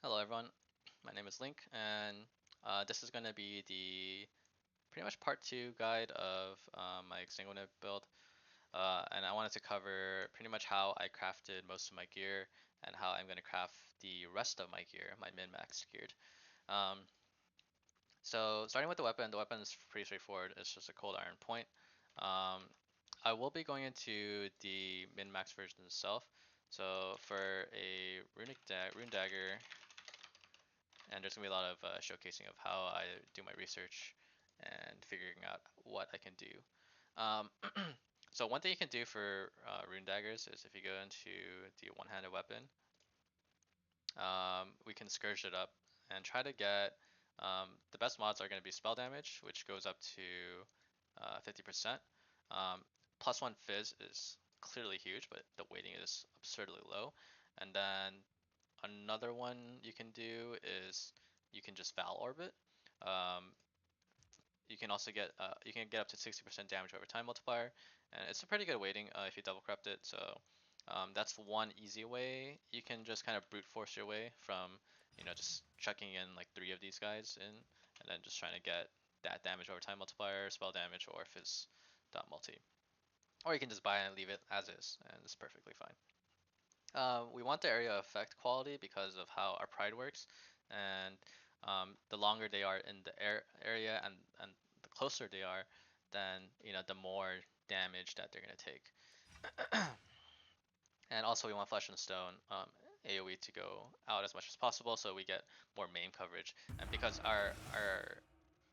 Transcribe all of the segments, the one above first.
Hello everyone, my name is Link, and this is going to be the pretty much part 2 guide of my Exsanguinate build, and I wanted to cover pretty much how I crafted most of my gear and how I'm going to craft the rest of my gear, my min-max geared. Um, so starting with the weapon is pretty straightforward, it's just a cold iron point. Um, I will be going into the min-max version itself, so for a rune dagger, and there's gonna be a lot of showcasing of how I do my research and figuring out what I can do. Um, so one thing you can do for rune daggers is if you go into the one-handed weapon, we can scourge it up and try to get the best mods are going to be spell damage, which goes up to 50%. Plus one fizz is clearly huge, but the weighting is absurdly low. And then another one you can do is you can just Val Orbit. Um, you can get up to 60% damage over time multiplier, and it's a pretty good weighting if you double corrupt it. So that's one easy way. You can just kind of brute force your way from just chucking in like 3 of these guys in, and then just trying to get that damage over time multiplier, spell damage, or fizz dot multi. Or you can just buy it and leave it as is, and it's perfectly fine. We want the area effect quality because of how our pride works, and the longer they are in the area and the closer they are, then the more damage that they're gonna take. And also we want Flesh and Stone AoE to go out as much as possible, so we get more main coverage. And because our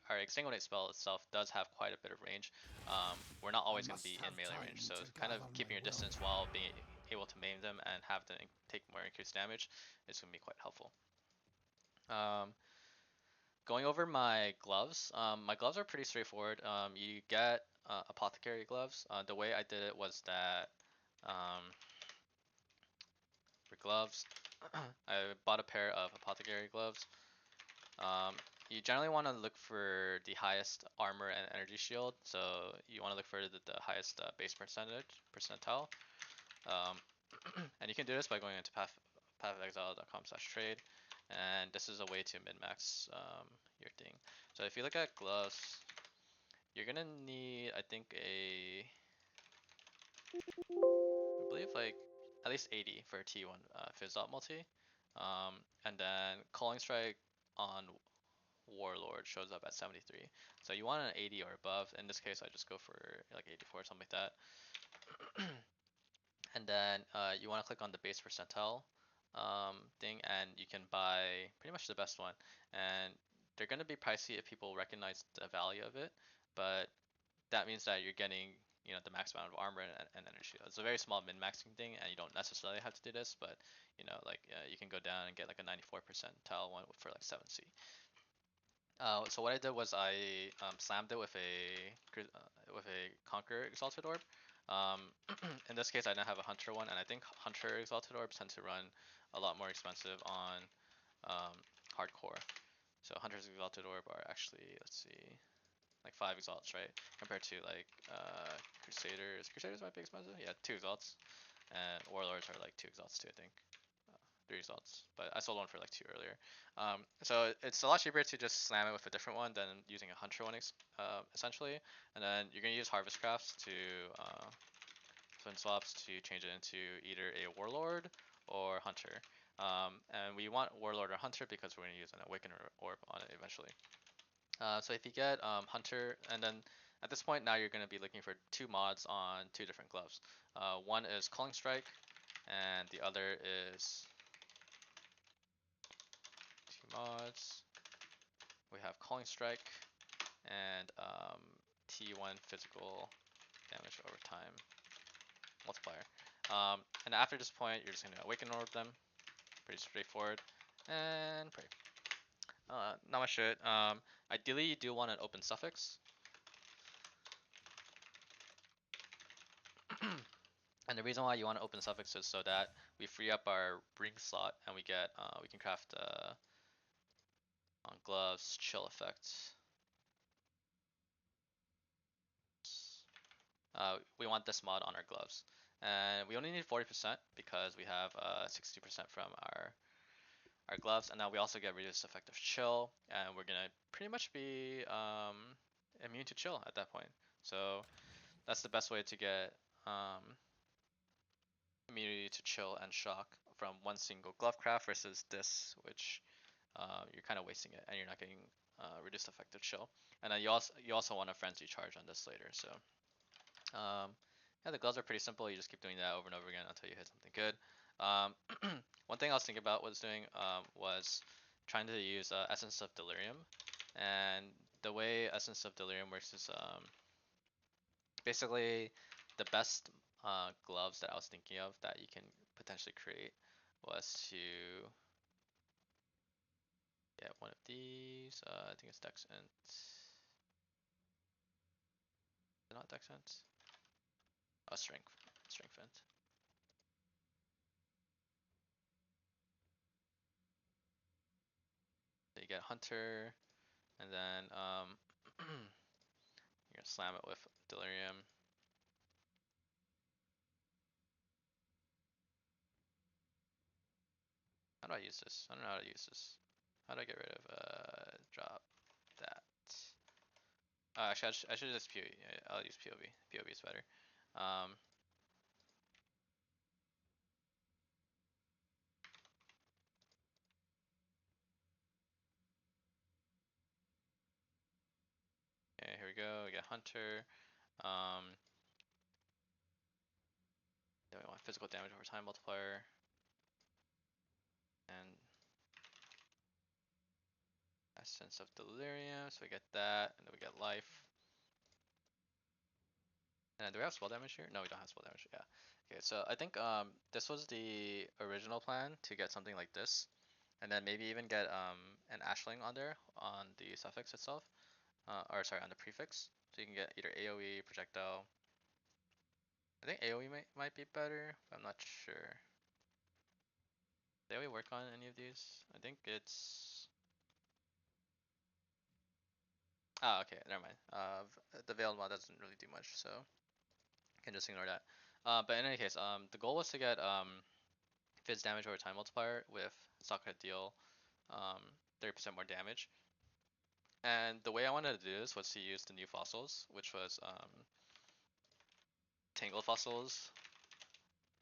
Exsanguinate spell itself does have quite a bit of range, we're not I always going to be must in have melee range. time So to kind of gather my keeping your will. distance while being able to maim them and have them take more increased damage is going to be quite helpful. Um, Going over my gloves are pretty straightforward. You get apothecary gloves. The way I did it was that um, for gloves, I bought a pair of apothecary gloves. Um, you generally want to look for the highest armor and energy shield, so you want to look for the highest base percentile. Um, and you can do this by going into pathofexile.com/trade, and this is a way to min-max your thing. So if you look at gloves, you're gonna need, I think, I believe like at least 80 for a T1 fizz dot multi, and then calling strike on Warlord shows up at 73. So you want an 80 or above. In this case, I just go for like 84 or something like that. And then you want to click on the base percentile thing, and you can buy pretty much the best one. And they're going to be pricey if people recognize the value of it, but that means that you're getting the max amount of armor and energy. It's a very small min-maxing thing, and you don't necessarily have to do this, but like you can go down and get like a 94 percentile one for like 7C. So what I did was I slammed it with a Conquer Exalted Orb. Um, in this case, I didn't have a Hunter one, and I think Hunter Exalted Orbs tend to run a lot more expensive on um, hardcore. So Hunter's Exalted Orb are actually, let's see, like 5 exalts, right? Compared to like Crusaders. Crusaders might be expensive. Yeah, 2 exalts, and Warlords are like 2 exalts too, I think. 3 exalts, but I sold one for like 2 earlier. So it's a lot cheaper to just slam it with a different one than using a hunter one, essentially. And then you're gonna use harvest crafts to twin swaps to change it into either a warlord or hunter. And we want warlord or hunter because we're gonna use an awakener orb on it eventually. So if you get hunter, and then at this point now you're gonna be looking for 2 mods on 2 different gloves. One is calling strike, and the other is 2 mods. We have Calling Strike and T1 physical damage over time multiplier. And after this point, you're just going to Awaken Orb them. Pretty straightforward. And pray. Not much to it. Ideally, you do want an open suffix. And the reason why you want to open suffix is so that we free up our ring slot and we can craft on gloves chill effects. We want this mod on our gloves. And we only need 40% because we have 60% from our our gloves, and now we also get reduced effective chill, and we're gonna pretty much be immune to chill at that point. So that's the best way to get immunity to chill and shock from one single glove craft versus this, which you're kind of wasting it, and you're not getting reduced effective chill. And then you also want a frenzy charge on this later. So yeah, the gloves are pretty simple. You just keep doing that over and over again until you hit something good. One thing I was thinking about was doing was trying to use Essence of Delirium, and the way Essence of Delirium works is basically the best gloves that I was thinking of that you can potentially create was to get one of these. I think it's Dexent. Not Dexent. Oh, Strength Vent. So you get Hunter, and then you're gonna slam it with Delirium. How do I use this? I don't know how to use this. How do I get rid of drop that? Actually, I should just POV. I'll use POV. POV is better. Okay, here we go. We got Hunter. Um, then we want physical damage over time multiplier, and Essence of Delirium. So we get that, and then we get life. And do we have spell damage here? No, we don't have spell damage. Yeah. Okay, so I think this was the original plan to get something like this, and then maybe even get an ashling on there on the suffix itself, or sorry, on the prefix. So you can get either AOE, projectile. I think AOE might be better, but I'm not sure. Did AOE work on any of these? I think it's. Ah, okay, never mind. The veiled mod doesn't really do much, so you can just ignore that. But in any case, the goal was to get Fizz damage over time multiplier with Socket deal 30% more damage. And the way I wanted to do this was to use the new fossils, which was Tangled fossils,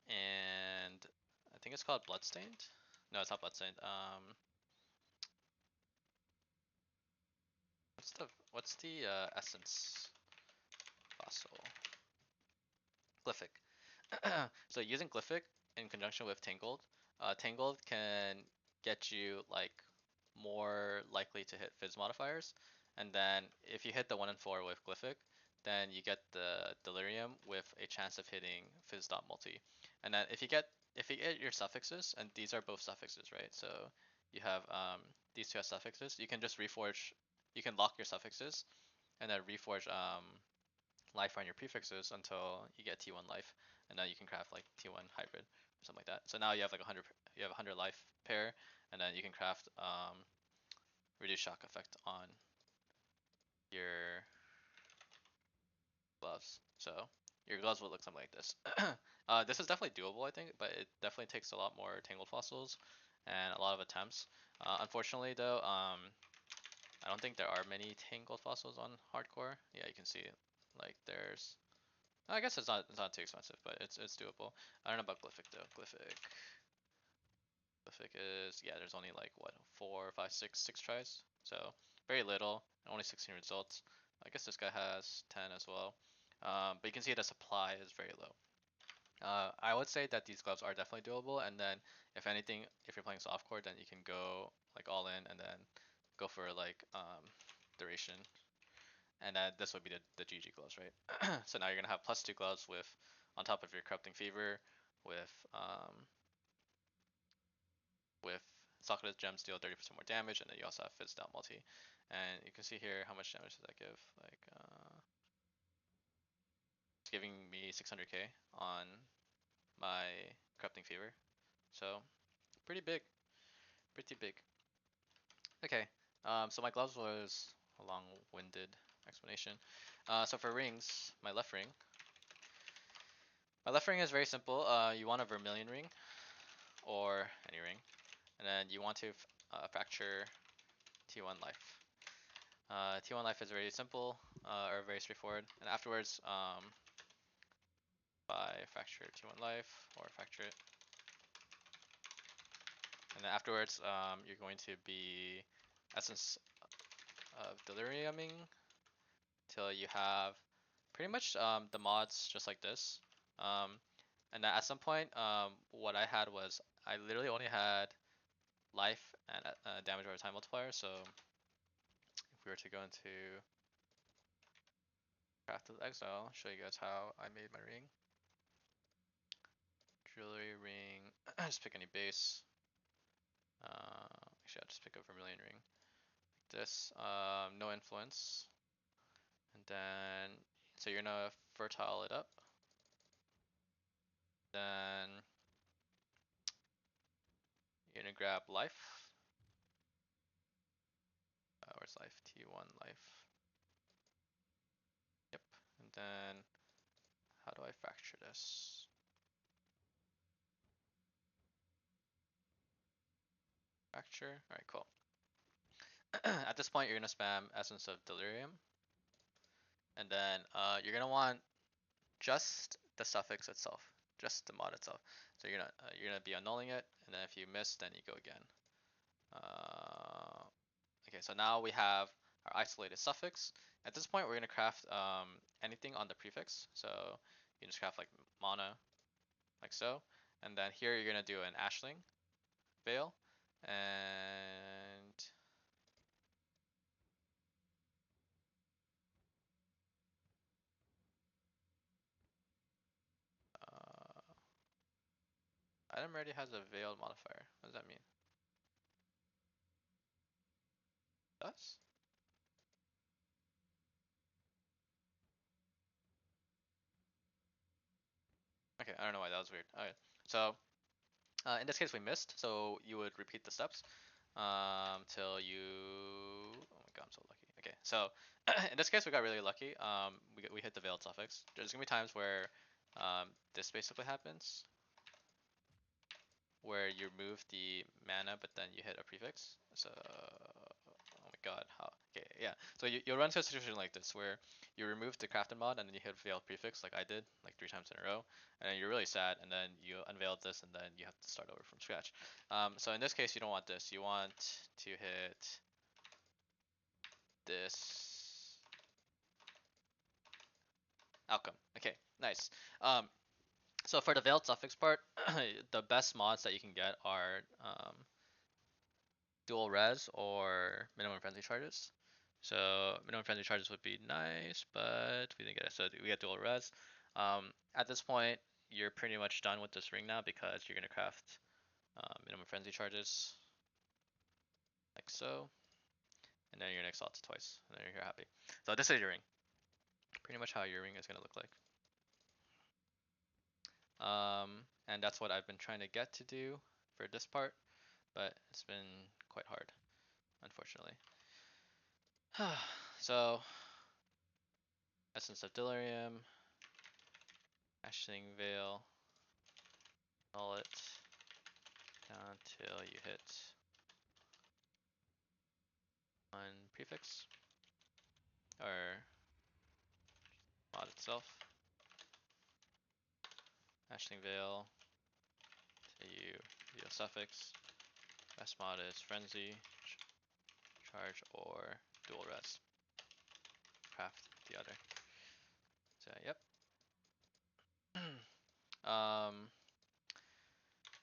and I think it's called Bloodstained. No, it's not Bloodstained. What's the essence fossil? Glyphic. So using Glyphic in conjunction with Tangled, Tangled can get you like more likely to hit Fizz modifiers, and then if you hit the 1 and 4 with Glyphic, then you get the Delirium with a chance of hitting Fizz dot multi. And then if you get your suffixes, and these are both suffixes, right? So you have these two as suffixes. You can just reforge. You can lock your suffixes, and then reforge life on your prefixes until you get T1 life, and then you can craft like T1 hybrid or something like that. So now you have like 100, you have 100 life pair, and then you can craft reduce shock effect on your gloves. So your gloves will look something like this. This is definitely doable, I think, but it definitely takes a lot more tangled fossils and a lot of attempts. Unfortunately, though, I don't think there are many tangled fossils on hardcore. Yeah, you can see like there's. I guess it's not too expensive, but it's doable. I don't know about Glyphic though. Glyphic is, yeah, there's only like what, 4, 5, 6 tries, so very little, only 16 results. I guess this guy has 10 as well, but you can see the supply is very low. I would say that these gloves are definitely doable, and then if anything, if you're playing softcore, then you can go like all in and then go for like duration, and then this would be the GG gloves, right? So now you're gonna have +2 gloves with, on top of your corrupting fever, with Socrates gems deal 30% more damage, and then you also have Fizz down multi. And you can see here how much damage does that give. Like it's giving me 600k on my corrupting fever. So pretty big, pretty big. Okay, so my gloves was a long-winded explanation. So for rings, my left ring is very simple. You want a vermilion ring or any ring. and then you want to fracture T1 life. T1 life is very simple, or very straightforward, and afterwards, by fracture T1 life, or fracture it, and then afterwards, you're going to be essence of deliriuming till you have pretty much the mods just like this. And then at some point, what I had was I literally only had life and damage over time multiplier. So if we were to go into Craft of Exile, I'll show you guys how I made my ring. Jewelry ring, just pick any base. Actually, I'll just pick a Vermilion ring. Like this, no influence. And then, so you're gonna fertile it up. Then you're gonna grab life. Where's life? T1 life. Yep. And then how do I fracture this? Fracture. Alright, cool. At this point, you're gonna spam Essence of Delirium. And then you're gonna want just the suffix itself, just the mod itself. So you're gonna be annulling it, and then if you miss, then you go again. Okay, so now we have our isolated suffix. At this point, we're gonna craft anything on the prefix. So you just craft like mana, like so, and then here you're gonna do an ashling veil, and item already has a veiled modifier. What does that mean? Does? Okay, I don't know why that was weird. Okay, so in this case we missed, so you would repeat the steps till you. Oh my god, I'm so lucky. Okay, so in this case we got really lucky. We hit the veiled suffix. There's gonna be times where this basically happens, where you remove the mana, but then you hit a prefix. So, oh my god, how? Okay, yeah. So you'll run into a situation like this where you remove the crafted mod and then you hit veiled prefix, like I did, like 3 times in a row, and then you're really sad, and then you unveiled this, and then you have to start over from scratch. So in this case, you don't want this. You want to hit this outcome. Okay, nice. So for the veiled suffix part, the best mods that you can get are dual res or minimum frenzy charges. So minimum frenzy charges would be nice, but we didn't get it. So we get dual res. At this point, you're pretty much done with this ring now because you're gonna craft minimum frenzy charges like so, and then you're gonna exalt it twice, and then you're happy. So this is your ring. Pretty much how your ring is gonna look like. And that's what I've been trying to get to do for this part, but it's been quite hard, unfortunately. So Essence of Delirium, Ashling Veil, null it down till you hit one prefix, or mod itself. Ashling Veil till you deal suffix. Best mod is Frenzy, Charge, or Dual Res. Craft the other. So yep.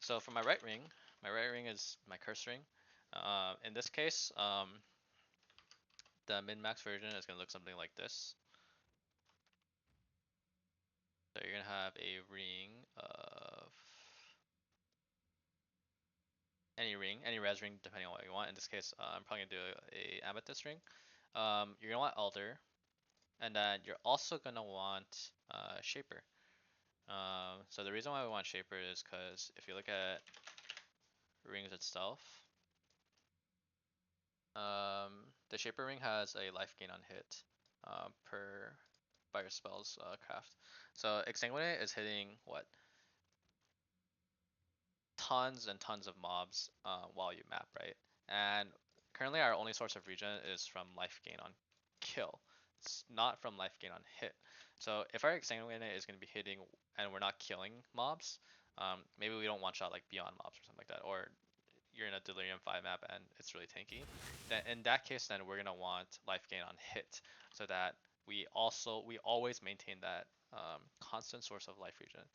So for my right ring is my curse ring. In this case, the min-max version is gonna look something like this. So you're gonna have a ring of any ring, any res ring, depending on what you want. In this case, I'm probably gonna do a amethyst ring. You're gonna want Elder, and then you're also gonna want Shaper. So the reason why we want Shaper is because if you look at rings itself, the Shaper ring has a life gain on hit per by your spells craft. So Exsanguinate is hitting what? tons and tons of mobs while you map, right? And currently our only source of regen is from life gain on kill. It's not from life gain on hit. So if our Exsanguinate is going to be hitting and we're not killing mobs, maybe we don't one shot like beyond mobs or something like that, or you're in a Delirium 5 map and it's really tanky, then in that case then we're gonna want life gain on hit so that we always maintain that constant source of life regen.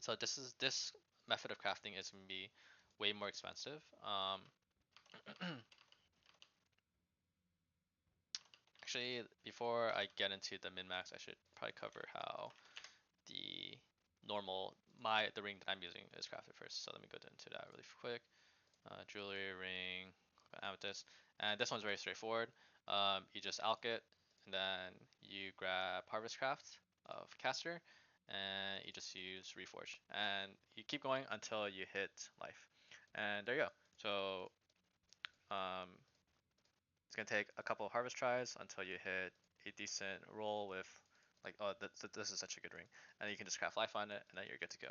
So this method of crafting is gonna be way more expensive. Actually, before I get into the min max, I should probably cover how the the ring that I'm using is crafted first. So let me go into that really quick. Jewelry, ring, amethyst, and this one's very straightforward. You just alch it, and then you grab harvest craft of caster, and you just use reforge, and you keep going until you hit life, and there you go. So um, it's gonna take a couple of harvest tries until you hit a decent roll with like, oh, this is such a good ring, and you can just craft life on it, and then you're good to go.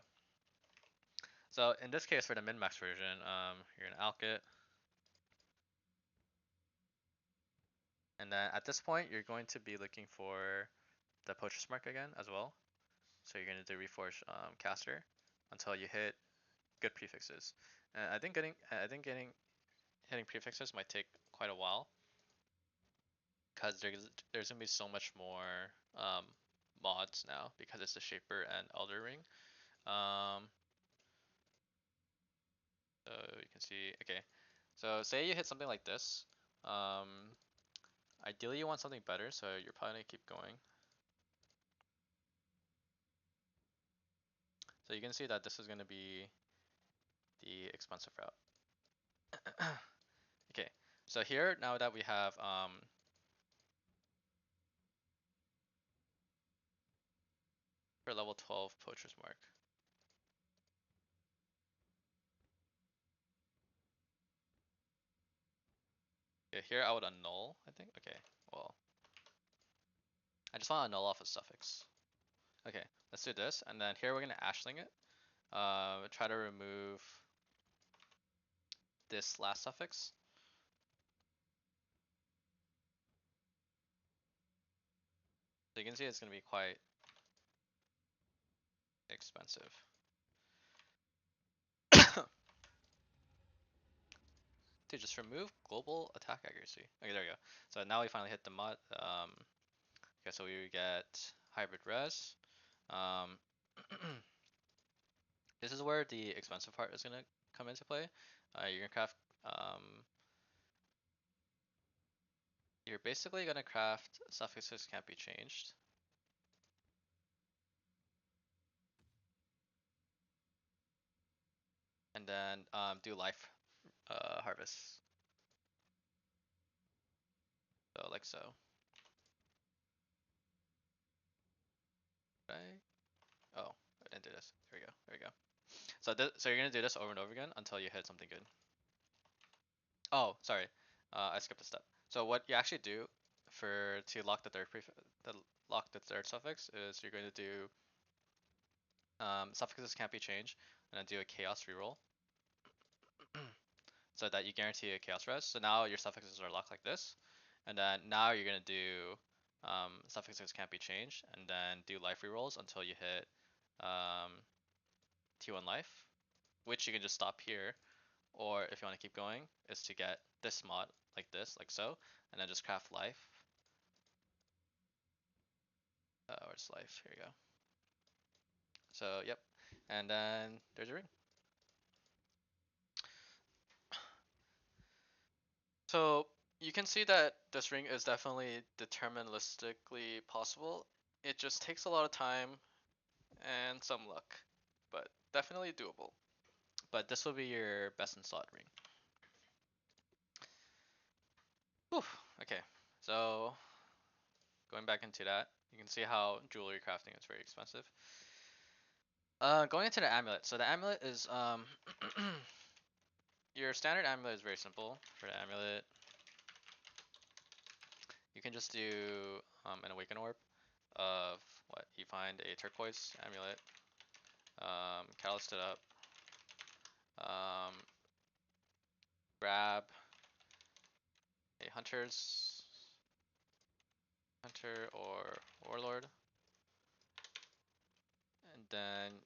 So in this case, for the min max version, you're gonna alch it. And then at this point, you're going to be looking for the poacher's mark again as well. So you're going to do reforge caster until you hit good prefixes. And I think hitting prefixes might take quite a while because there's gonna be so much more mods now because it's the Shaper and Elder Ring. So you can see, okay. So say you hit something like this. Ideally you want something better, so you're probably gonna keep going. So you can see that this is gonna be the expensive route. Okay, so here now that we have for level 12 poacher's mark. Okay, here I would annul, I think. Okay, well, I just want to annul off a suffix. Okay, let's do this, and then here we're gonna ashling it. Try to remove this last suffix. So you can see it's gonna be quite expensive. Dude, just remove global attack accuracy. Okay, there we go. So now we finally hit the mod. Okay, so we get hybrid res. Um, this is where the expensive part is gonna come into play. You're gonna craft. You're basically gonna craft suffixes can't be changed. And then do life harvest. So like so. Right? Oh, I didn't do this. There we go. There we go. So so you're gonna do this over and over again until you hit something good. Oh, sorry. I skipped a step. So what you actually do to lock the third suffix is you're going to do suffixes can't be changed, and then do a chaos reroll, so that you guarantee a chaos res. So now your suffixes are locked like this, and then now you're gonna do suffixes can't be changed, and then do life rerolls until you hit T1 life, which you can just stop here, or if you want to keep going, is to get this mod like this, like so, and then just craft life. Where's life? Here you go. So yep, and then there's a ring. So you can see that this ring is definitely deterministically possible. It just takes a lot of time and some luck, but definitely doable. But this will be your best in slot ring. Whew, okay, so going back into that, you can see how jewelry crafting is very expensive. Going into the amulet. So the amulet is your standard amulet is very simple. For the amulet, you can just do an awaken orb of what you find a turquoise amulet, catalyst it up, grab a hunter or warlord, and then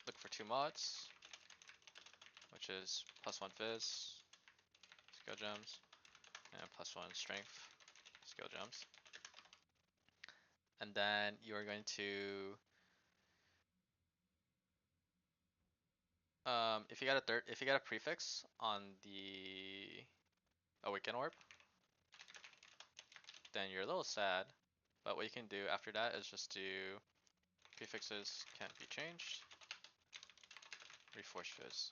look for 2 mods, which is +1 fizz, skill gems, and +1 strength, skill gems. And then you are going to, if you get a prefix on the awaken orb, then you're a little sad. But what you can do after that is just do prefixes can't be changed, reforge fizz.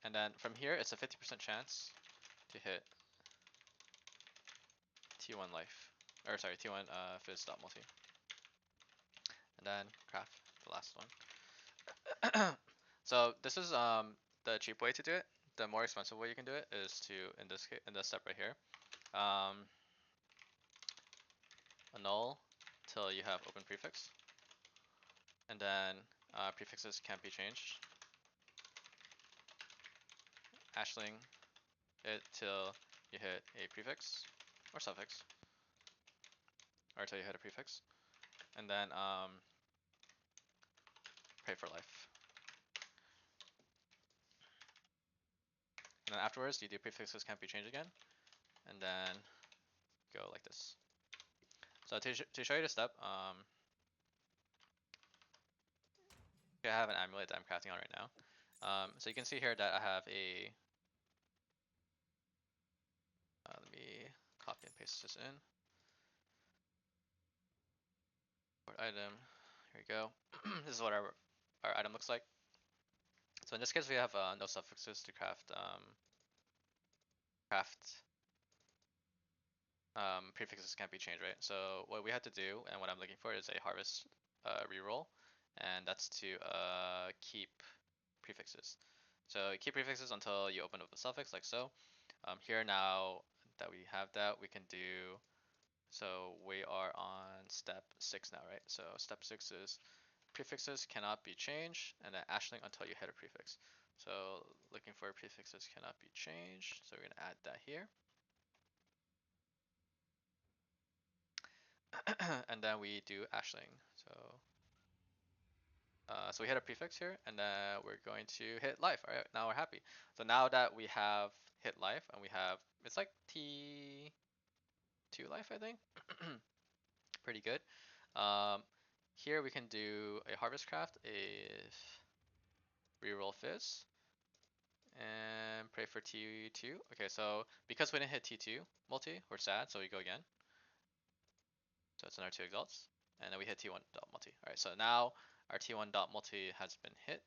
And then from here, it's a 50% chance to hit T1 life, or sorry, T1 fizz dot multi. And then craft the last one. So this is the cheap way to do it. The more expensive way you can do it is to, in this step right here, annul till you have open prefix, and then prefixes can't be changed. Ashling it till you hit a prefix or suffix, or till you hit a prefix, and then pray for life. And then afterwards, you do prefixes can't be changed again, and then go like this. So to show you the step, I have an amulet that I'm crafting on right now. So you can see here that I have a. Let me copy and paste this in. Item. Here we go. This is what our item looks like. So in this case, we have no suffixes to craft prefixes can't be changed, right? So what we have to do, and what I'm looking for, is a harvest reroll, and that's to keep prefixes. So keep prefixes until you open up the suffix, like so. Here now that we have that, we can do. So we are on step 6 now, right? So step 6 is prefixes cannot be changed, and then ashling until you hit a prefix. So looking for prefixes cannot be changed. So we're gonna add that here. And then we do ashling. So we hit a prefix here, and then we're going to hit life. All right, now we're happy. So now that we have hit life, and we have, it's like T2 life, I think. Pretty good. Here we can do a harvest craft, a reroll fizz, and pray for T2. Okay, so because we didn't hit T2 multi, we're sad, so we go again. So it's another 2 exalts, and then we hit T1 dot multi. All right, so now our T1 dot multi has been hit.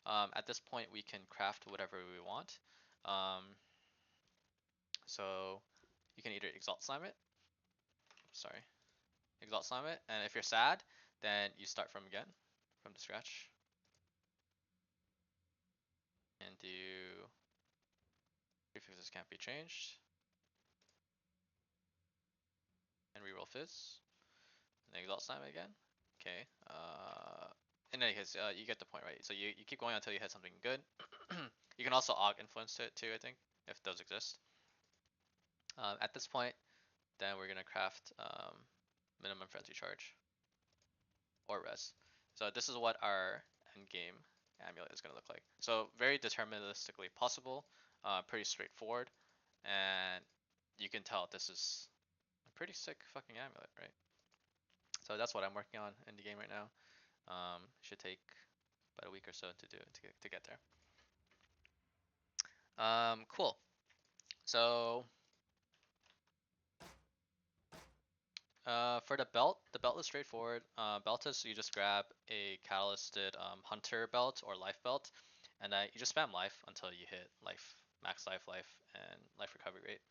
At this point, we can craft whatever we want. So you can either exalt slime it. Sorry, exalt slime it, and if you're sad, then you start from the scratch, and do prefixes can't be changed, and reroll fizz, and exalt slime it again. Okay. In any case, you get the point, right? So you keep going until you hit something good. You can also aug influence it too, I think, if those exist. At this point, then we're gonna craft minimum frenzy charge or res. So this is what our end game amulet is gonna look like. So very deterministically possible, pretty straightforward, and you can tell this is a pretty sick fucking amulet, right? So that's what I'm working on in the game right now. Should take about a week or so to get there. Cool. So for the belt is straightforward. Belt is you just grab a catalysted hunter belt or life belt, and then you just spam life until you hit life, max life, and life recovery rate.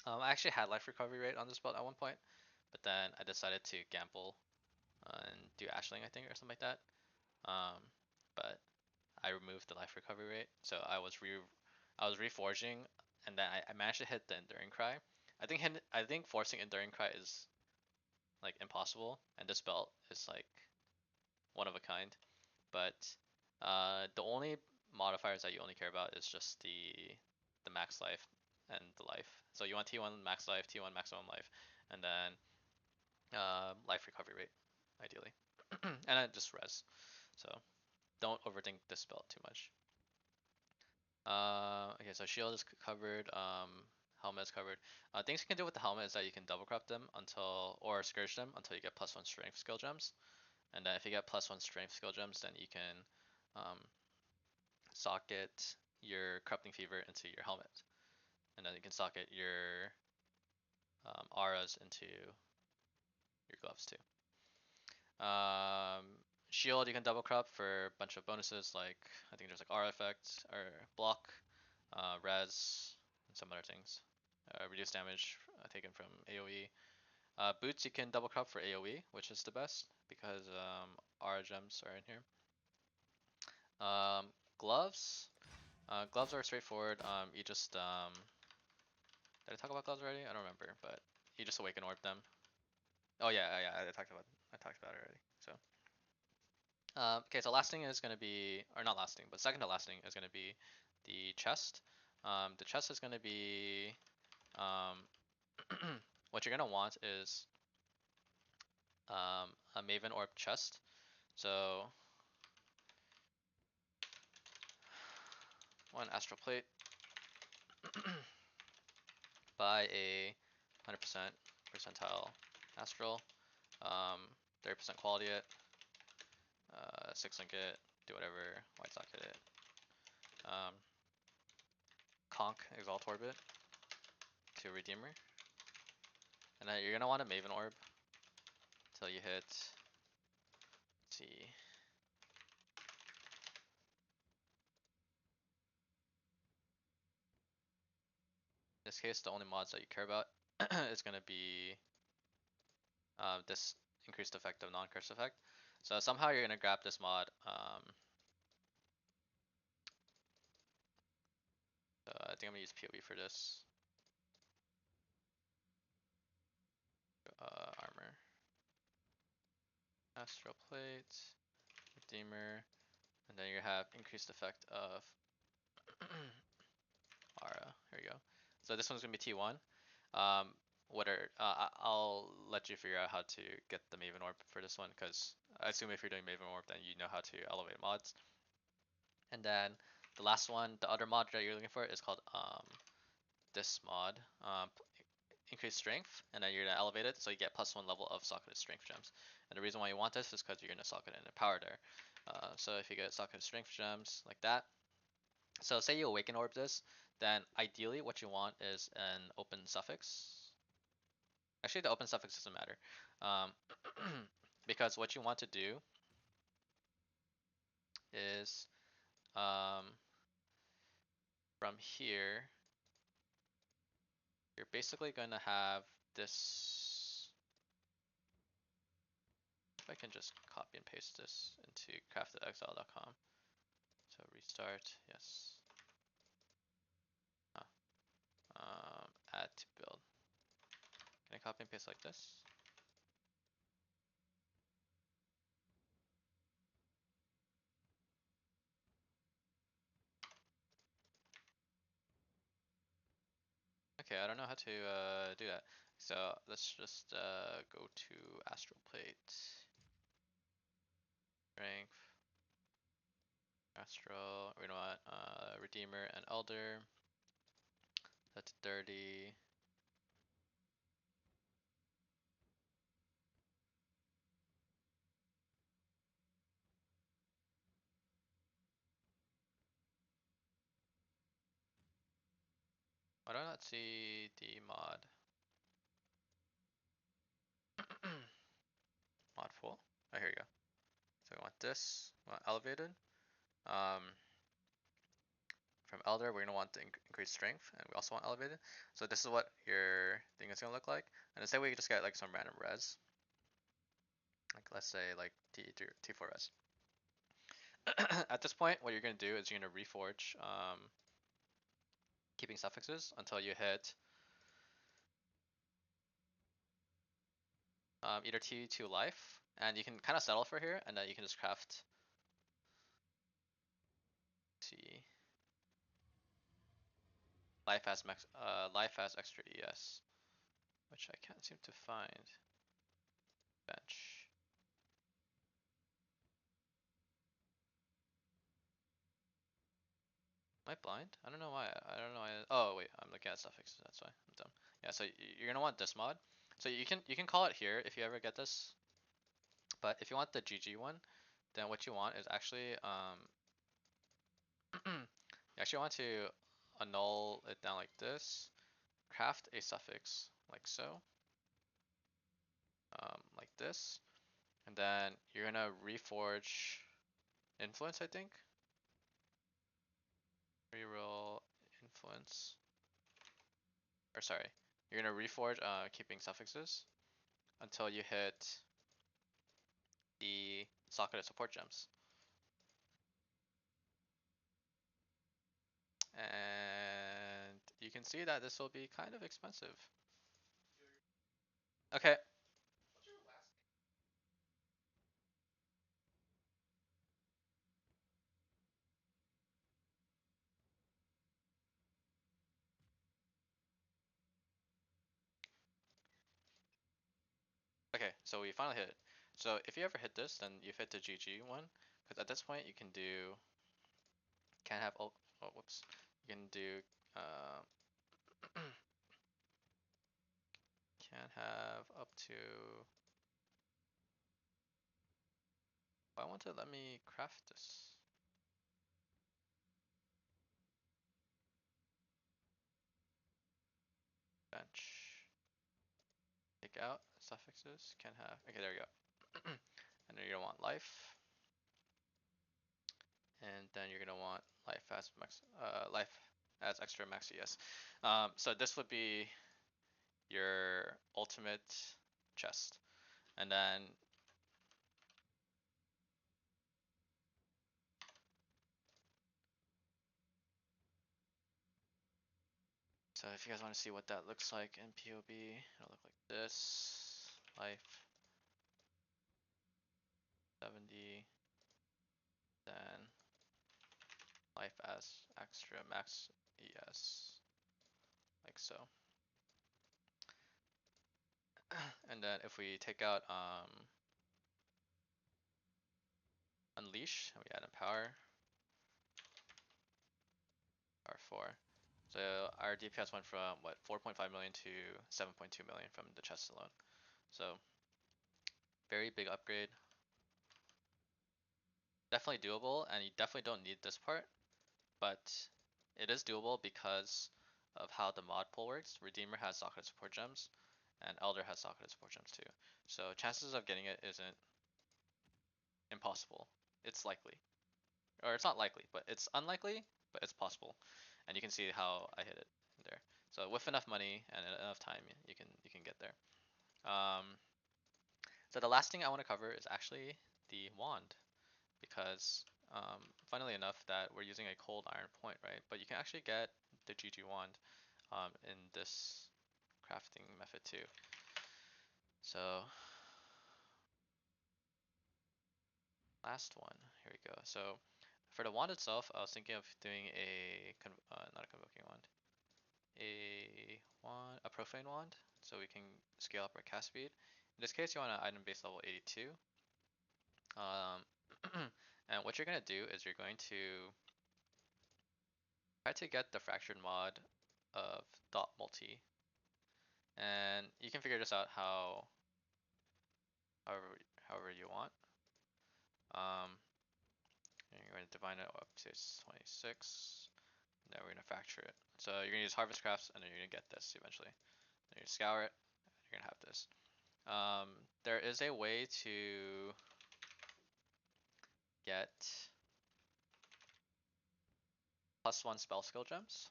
I actually had life recovery rate on this belt at one point, but then I decided to gamble and do ashling, I think, or something like that. But I removed the life recovery rate, so I was reforging, and then I managed to hit the enduring cry. I think forcing enduring cry is like impossible, and this belt is like one of a kind. but the only modifiers that you only care about is just the max life and the life. So you want T1 max life, T1 maximum life, and then life recovery rate, ideally, and then just res. So don't overthink this spell too much. Okay, so shield is covered. Helmet is covered. Things you can do with the helmet is that you can double crop them or scourge them until you get +1 strength skill gems. And then if you get +1 strength skill gems, then you can um, socket your corrupting fever into your helmet, and then you can socket your auras into your gloves too. Shield you can double crop for a bunch of bonuses, like I think there's like aura effect or block, res, and some other things. Reduce damage taken from AoE. Boots you can double crop for AoE, which is the best because aura gems are in here. Gloves. Gloves are straightforward. You just did I talk about gloves already? I don't remember, but you just awaken orb them. Oh yeah, I talked about it already. So okay, so last thing is gonna be, or not last thing, but second to last thing is gonna be the chest. The chest is gonna be um, what you're gonna want is a Maven Orb chest. So one astral plate, buy a 100% percentile astral, 30% quality it, 6 link it, do whatever, white socket it, conk exalt orbit to redeemer, and then you're gonna want a Maven Orb until you hit. Let's see. In this case, the only mods that you care about is gonna be this increased effect of non-curse effect. So somehow you're gonna grab this mod. So I think I'm gonna use PoE for this. Armor, astral plate, redeemer, and then you have increased effect of aura. Here we go. So this one's gonna be T1. I'll let you figure out how to get the Maven Orb for this one, because I assume if you're doing Maven Orb, then you know how to elevate mods. And then the last one, the other mod that you're looking for is called this mod, increased strength, and then you're gonna elevate it so you get +1 level of socketed strength gems. And the reason why you want this is because you're gonna socket it in a power there. So if you get socketed strength gems like that, so say you awaken orb this, then ideally what you want is an open suffix. Actually, the open suffix doesn't matter, because what you want to do is from here, you're basically going to have this. If I can just copy and paste this into craftedexile.com. So restart, yes. Add to build. Can I copy and paste like this? Okay, I don't know how to do that. So let's just go to astral plate, strength, astral. We know what? Redeemer and elder. That's 30. Why do I not see the mod? Mod full. Oh, here you go. So we want this. We want elevated. Um, from elder, we're gonna want the increased strength, and we also want elevated. So this is what your thing is gonna look like. And instead we just get like some random res. Like let's say like T4 res. At this point, what you're gonna do is you're gonna reforge keeping suffixes until you hit either T2 life, and you can kind of settle for here, and then you can just craft see. Life has extra ES, which I can't seem to find. Bench. Am I blind? I don't know why. I don't know why. Oh wait, I'm looking at suffixes. That's why I'm dumb. Yeah, so you're gonna want this mod. So you can call it here if you ever get this. But if you want the GG one, then what you want is actually you actually want to annul it down like this. Craft a suffix like so, like this, and then you're gonna reforge influence. I think reroll influence. Or sorry, you're gonna reforge keeping suffixes until you hit the socketed support gems. And you can see that this will be kind of expensive. Okay. Okay, so we finally hit it. So if you ever hit this, then you've hit the GG one, because at this point you can have whoops, you can do uh, can have up to. Why won't it let me craft this? Bench. Take out suffixes. Can have. Okay, there we go. And then you're gonna want life, and then you're gonna want life as extra max ES. So this would be your ultimate chest, and then so if you guys want to see what that looks like in POB, it'll look like this. Life 70, then life as extra max ES, like so. And then if we take out unleash, and we add in power 4. So our DPS went from what 4.5 million to 7.2 million from the chest alone. So very big upgrade. Definitely doable, and you definitely don't need this part, but it is doable because of how the mod pool works. Redeemer has socketed support gems, and Elder has socketed support gems too. So chances of getting it isn't impossible. It's likely, or it's not likely, but it's unlikely, but it's possible. And you can see how I hit it there. So with enough money and enough time, you can get there. So the last thing I want to cover is actually the wand, because funnily enough that we're using a cold iron point, right? But you can actually get the GG wand in this crafting method too. So last one, here we go. So for the wand itself, I was thinking of doing not a convoking wand, a profane wand, so we can scale up our cast speed. In this case, you want an item base level 82. And what you're gonna do is you're going to try to get the fractured mod of dot multi, and you can figure this out however you want. Um, and you're going to divide it up to 26. And then we're going to fracture it. So you're going to use harvest crafts, and then you're going to get this eventually. Then you're going to scour it, and you're going to have this. There is a way to get +1 spell skill gems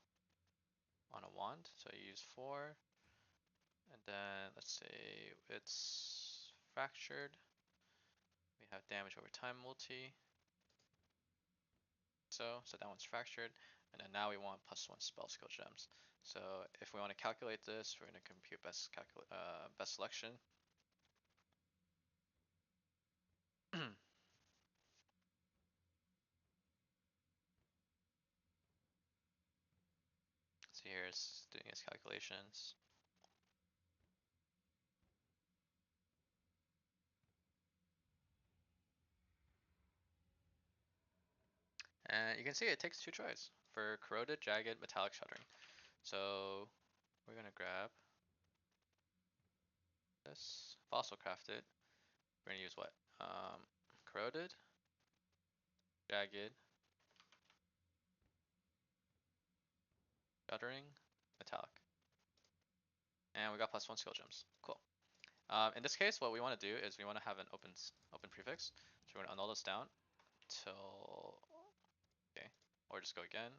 on a wand. So you use 4, and then let's say it's fractured. We have damage over time multi. So that one's fractured, and then now we want +1 spell skill gems. So if we want to calculate this, we're going to compute best selection. here is doing his calculations. And you can see it takes 2 tries for corroded, jagged, metallic shuttering. So we're gonna grab this, fossil craft it. We're gonna use what? Corroded, jagged, shuttering, metallic. And we got +1 skill gems. Cool. In this case, what we want to do is we want to have an open prefix. So we're gonna annul this down till, okay, or just go again.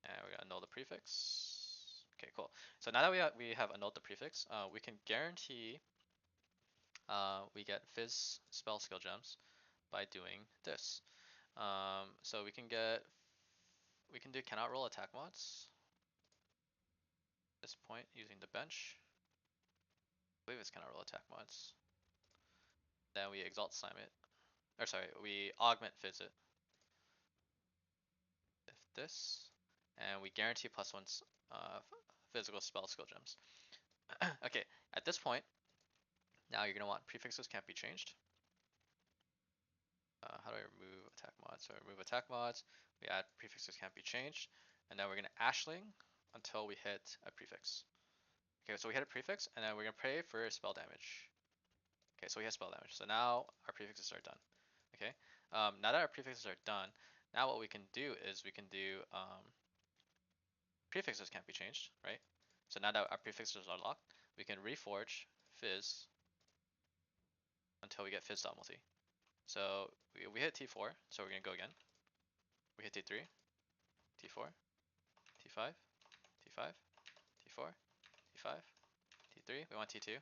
And we're gonna annul the prefix. Okay, cool. So now that we have annulled the prefix, we can guarantee we get Fizz spell skill gems by doing this. So we can do cannot roll attack mods. At this point using the bench. I believe it's cannot roll attack mods. Then we exalt slime it. Or sorry, we augment Fizz it. If this. And we guarantee +1 physical spell skill gems. Okay, at this point, now you're gonna want prefixes can't be changed. How do I remove attack mods? So remove attack mods, we add prefixes can't be changed, and then we're gonna ashling until we hit a prefix. Okay, so we hit a prefix, and then we're gonna pray for spell damage. Okay, so we hit spell damage. So now our prefixes are done. Okay, now that our prefixes are done, now what we can do is we can do prefixes can't be changed, right? So now that our prefixes are locked, we can reforge Fizz until we get Fizz multi. So we hit T4, so we're gonna go again. We hit T3, T4, T5, T5, T4, T5, T3. We want T2.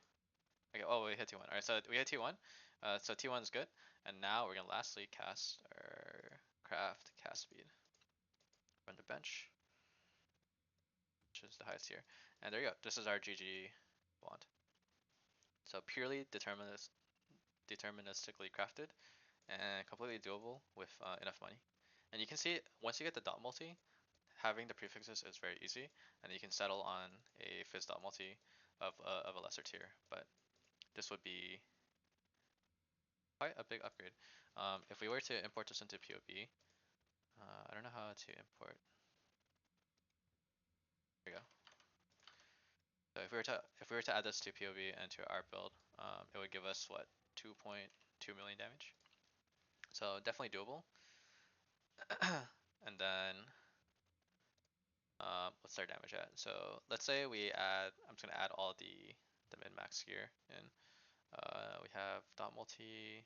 Okay, oh, we hit T1. Alright, so we hit T1. So T1 is good. And now we're gonna lastly cast our craft cast speed. Run the bench, which is the highest here. And there you go. This is our GG wand. So purely deterministically crafted and completely doable with enough money. And you can see once you get the dot multi, having the prefixes is very easy, and you can settle on a fizz dot multi of a lesser tier. But this would be quite a big upgrade. If we were to import this into POB, I don't know how to import. There we go. So if we were to add this to POB and to our build, it would give us what 2.2 million damage. So definitely doable. And then what's our damage at? So let's say we add. I'm just gonna add all the min max gear in. We have dot multi.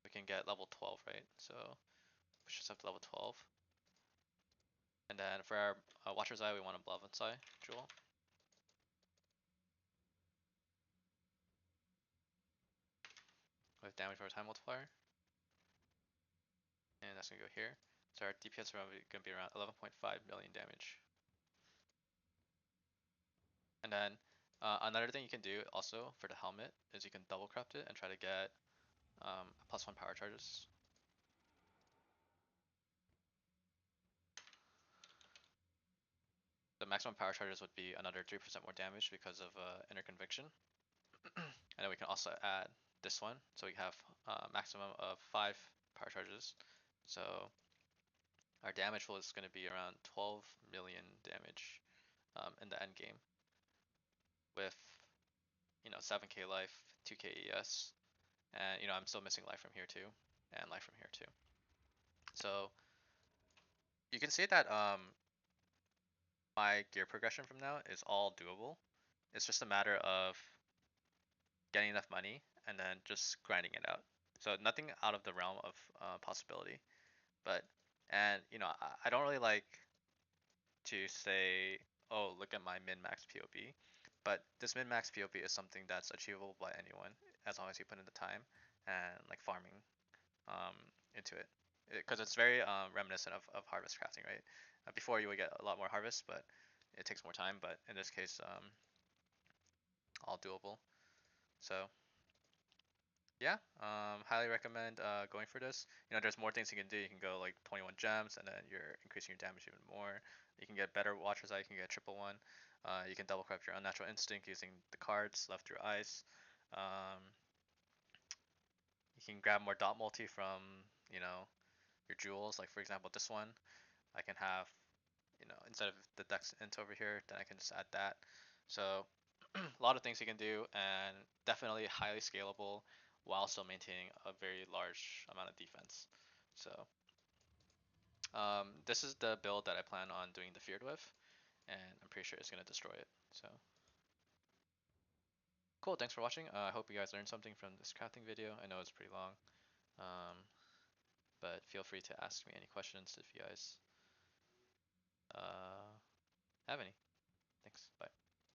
We can get level 12, right? So push us up to level 12. And then for our Watcher's Eye, we want a Bloodless Eye jewel. With damage over time multiplier. And that's gonna go here. So our DPS are gonna be around 11.5 million damage. And then another thing you can do also for the helmet is you can double craft it and try to get +1 power charges. The maximum power charges would be another 3% more damage because of inner conviction. And then we can also add this one, so we have maximum of 5 power charges. So our damage pool is going to be around 12 million damage in the end game, with 7k life, 2k ES, and I'm still missing life from here too, and life from here too. So you can see that my gear progression from now is all doable. It's just a matter of getting enough money and then just grinding it out. So nothing out of the realm of possibility. But I don't really like to say, oh, look at my min max POB. But this min max POB is something that's achievable by anyone as long as you put in the time and like farming um, into it. Because it's very reminiscent of harvest crafting, right? Before you would get a lot more harvest, but it takes more time. But in this case, all doable. So Yeah, highly recommend going for this. There's more things you can do. You can go like 21 gems, and then you're increasing your damage even more. You can get better Watcher's Eye. You can get triple one. You can double craft your Unnatural Instinct using the cards left through ice. Um, you can grab more dot multi from your jewels. Like for example, this one I can have instead of the Dex int over here, then I can just add that. So a lot of things you can do, and definitely highly scalable while still maintaining a very large amount of defense. So this is the build that I plan on doing the feared with, and I'm pretty sure it's gonna destroy it. So cool. Thanks for watching. I hope you guys learned something from this crafting video. I know it's pretty long, um, but feel free to ask me any questions if you guys have any. Thanks. Bye.